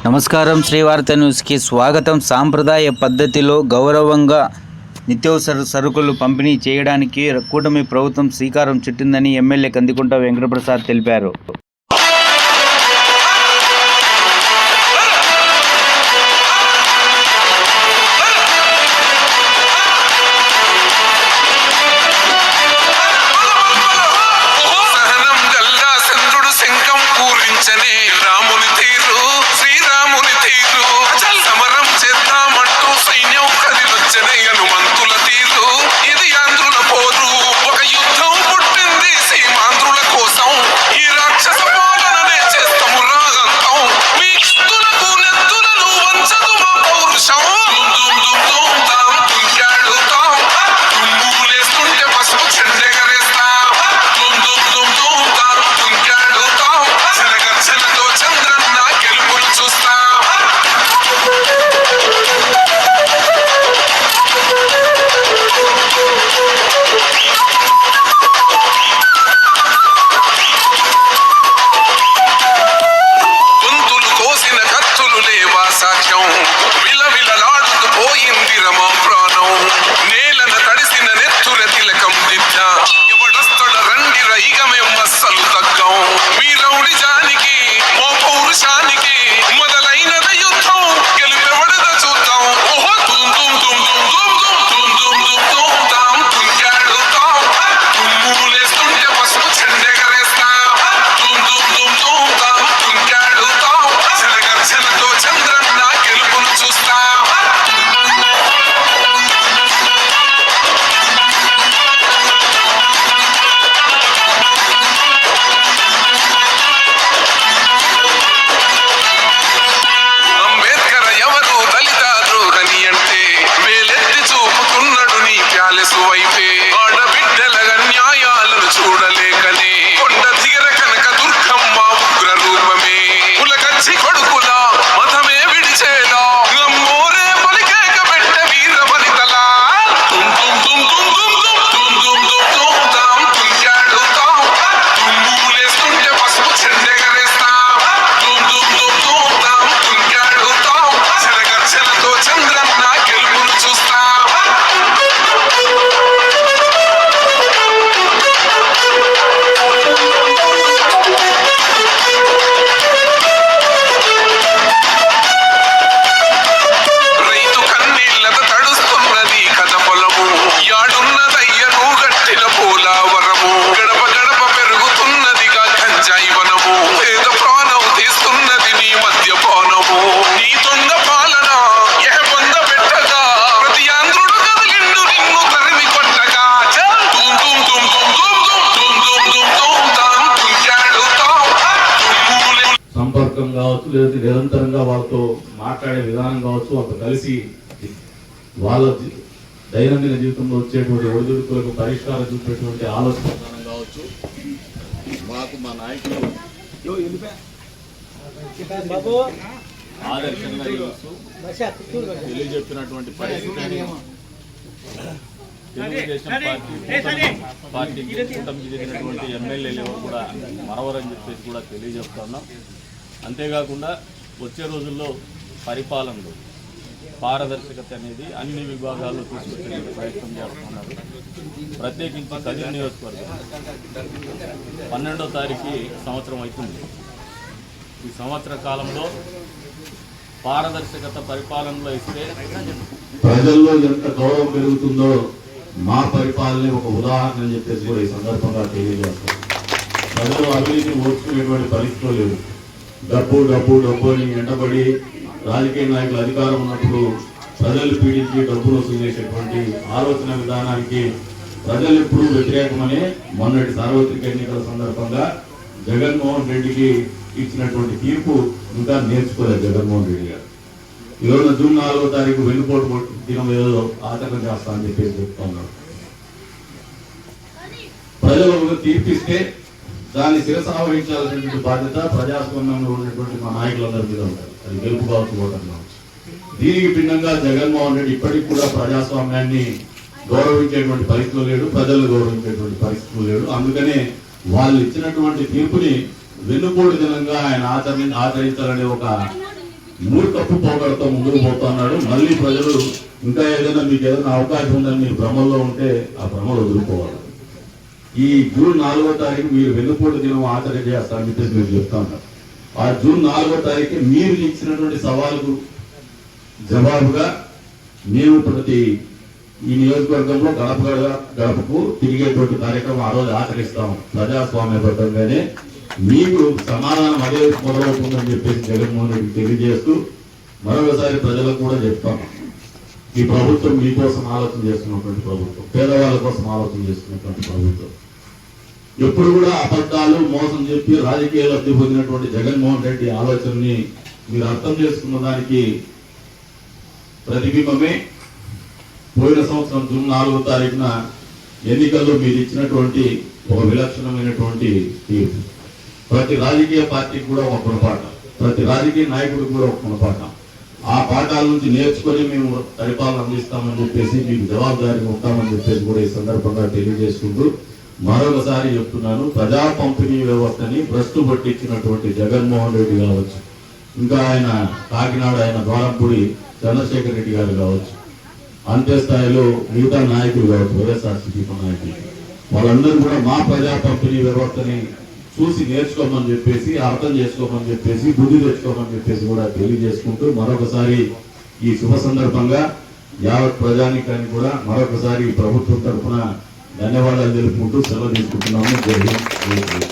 నమస్కారం. శ్రీవార్త న్యూస్కి స్వాగతం. సాంప్రదాయ పద్ధతిలో గౌరవంగా నిత్యావసర సరుకులు పంపిణీ చేయడానికి కూటమి ప్రభుత్వం శ్రీకారం చుట్టిందని ఎమ్మెల్యే కందికుంట వెంకటప్రసాద్ తెలిపారు. సంపర్కం కావచ్చు, లేదా నిరంతరంగా వాళ్ళతో మాట్లాడే విధానం కావచ్చు, వాళ్ళతో కలిసి వాళ్ళ దైనందిన జీవితంలో వచ్చేటువంటి ఒడిదుడుకులకు పరిష్కారం చూపేటువంటి ఆలోచన విధానం కావచ్చు, మాకు మా నాయకులు ఆదర్శంగా తెలియజెప్పినటువంటి పరిస్థితిని తెలుగుదేశం పార్టీకి కూటమికి చెందినటువంటి ఎమ్మెల్యేలు ఎవరు కూడా మరవరని చెప్పేసి కూడా తెలియజేస్తున్నాం. అంతేకాకుండా వచ్చే రోజుల్లో పరిపాలనలో పారదర్శకత అనేది అన్ని విభాగాల్లో తీసుకొచ్చే ప్రయత్నం చేస్తున్నారు. ప్రత్యేకించి కదిరి నియోజకవర్గం 12వ తారీఖు సంవత్సరం అవుతుంది. ఈ సంవత్సర కాలంలో పారదర్శకత పరిపాలనలో ఇస్తే ప్రజల్లో ఎంత గౌరవం పెరుగుతుందో మా పరిపాలనే ఒక ఉదాహరణ అని చెప్పేసి కూడా ఈ సందర్భంగా తెలియజేస్తాం. ప్రజలు అవినీతిని ఓర్చుకునేటువంటి పరిస్థితులు లేవు. డబ్బు డబ్బు డబ్బు అని ఎండబడి రాజకీయ నాయకులు అధికారం ఉన్నప్పుడు ప్రజలు పీడించి డబ్బును వసూలు చేసేటువంటి ఆలోచన విధానానికి ప్రజలు ఎప్పుడూ వ్యతిరేకమని మొన్నటి సార్వత్రిక ఎన్నికల సందర్భంగా జగన్మోహన్ రెడ్డికి ఇచ్చినటువంటి తీర్పు ఇంకా నేర్చుకోలేదు జగన్మోహన్ రెడ్డి గారు. ఈరోజు జూన్ 4వ తారీఖు వెన్నుపోటు దినం ఏదో ఆచరణ చేస్తామని చెప్పేసి చెప్తున్నారు. ప్రజలు తీర్పిస్తే దాన్ని శిరసావహించాల్సినటువంటి బాధ్యత ప్రజాస్వామ్యంలో ఉన్నటువంటి మా నాయకులందరి మీద ఉంటారు. అది గెలుపు కావచ్చు, ఓటర్ కావచ్చు. దీనికి భిన్నంగా జగన్మోహన్ రెడ్డి ఇప్పటికి కూడా ప్రజాస్వామ్యాన్ని గౌరవించేటువంటి పరిస్థితులు లేడు, ప్రజలు గౌరవించేటువంటి పరిస్థితులు లేడు. అందుకనే వాళ్ళు ఇచ్చినటువంటి తీర్పుని వెన్నుపోటు దినంగా ఆయన ఆచరించాలనే ఒక మూర్ఖపు పోగడతో ముందుకు పోతున్నాడు. మళ్ళీ ప్రజలు ఇంకా ఏదైనా మీకు ఏదైనా అవకాశం ఉందని మీరు భ్రమల్లో ఉంటే ఆ భ్రమలు వదులుకోవాలి. ఈ జూన్ 4వ తారీఖు మీరు వెన్నుపోటు దినం ఆచరణ చేస్తారని చెప్పేసి మీరు చెప్తా ఉన్నారు. ఆ జూన్ 4వ తారీఖు మీరు ఇచ్చినటువంటి సవాలుకు జవాబుగా మేము ప్రతి ఈ నియోజకవర్గంలో గడపకు తిరిగేటువంటి కార్యక్రమం ఆ రోజు ఆచరిస్తాం. ప్రజాస్వామ్యబద్ధంగానే మీకు సమాధానం అదే మొదలవుతుందని చెప్పేసి జగన్మోహన్ రెడ్డి తెలియజేస్తూ మరొకసారి ప్రజలకు కూడా చెప్తాం, ఈ ప్రభుత్వం మీకోసం ఆలోచన చేస్తున్నటువంటి ప్రభుత్వం, పేదవాళ్ళ కోసం ఆలోచన చేస్తున్నటువంటి ప్రభుత్వం. ఎప్పుడు కూడా అబద్ధాలు మోసం చెప్పి రాజకీయ లబ్ధి పొందినటువంటి జగన్మోహన్ రెడ్డి ఆలోచనని మీరు అర్థం చేసుకున్న దానికి ప్రతిబింబమే పోయిన సంవత్సరం జూన్ 4వ తారీఖున ఎన్నికల్లో మీరు ఇచ్చినటువంటి ఒక విలక్షణమైనటువంటి తీర్పు. ప్రతి రాజకీయ పార్టీకి కూడా ఒక గుణపాఠం, ప్రతి రాజకీయ నాయకుడికి కూడా ఒక గుణపాఠం. ఆ పాఠాల నుంచి నేర్చుకొని మేము పరిపాలన అందిస్తామని చెప్పేసి మీకు జవాబుదారీగా ఉంటామని చెప్పేసి కూడా ఈ సందర్భంగా తెలియజేసుకుంటూ మరొకసారి చెప్తున్నాను, ప్రజా పంపిణీ వ్యవస్థని భ్రష్టు పట్టించినటువంటి జగన్మోహన్ రెడ్డి కావచ్చు, ఇంకా ఆయన కాకినాడ ఆయన ద్వారంపూడి చంద్రశేఖర్ రెడ్డి గారు కావచ్చు, అంతే స్థాయిలో మిగతా నాయకులు కావచ్చు, వైఎస్ఆర్సీపీ నాయకులు, వాళ్ళందరూ కూడా మా ప్రజా పంపిణీ వ్యవస్థని చూసి నేర్చుకోమని చెప్పేసి, అర్థం చేసుకోమని చెప్పేసి, బుద్ధి తెచ్చుకోమని చెప్పేసి కూడా తెలియజేసుకుంటూ మరొకసారి ఈ శుభ సందర్భంగా యావత్ ప్రజానికాన్ని కూడా మరొకసారి ప్రభుత్వం తరఫున ధన్యవాదాలు తెలుపుకుంటూ సెలవు తీసుకుంటున్నాము. జై హింద్.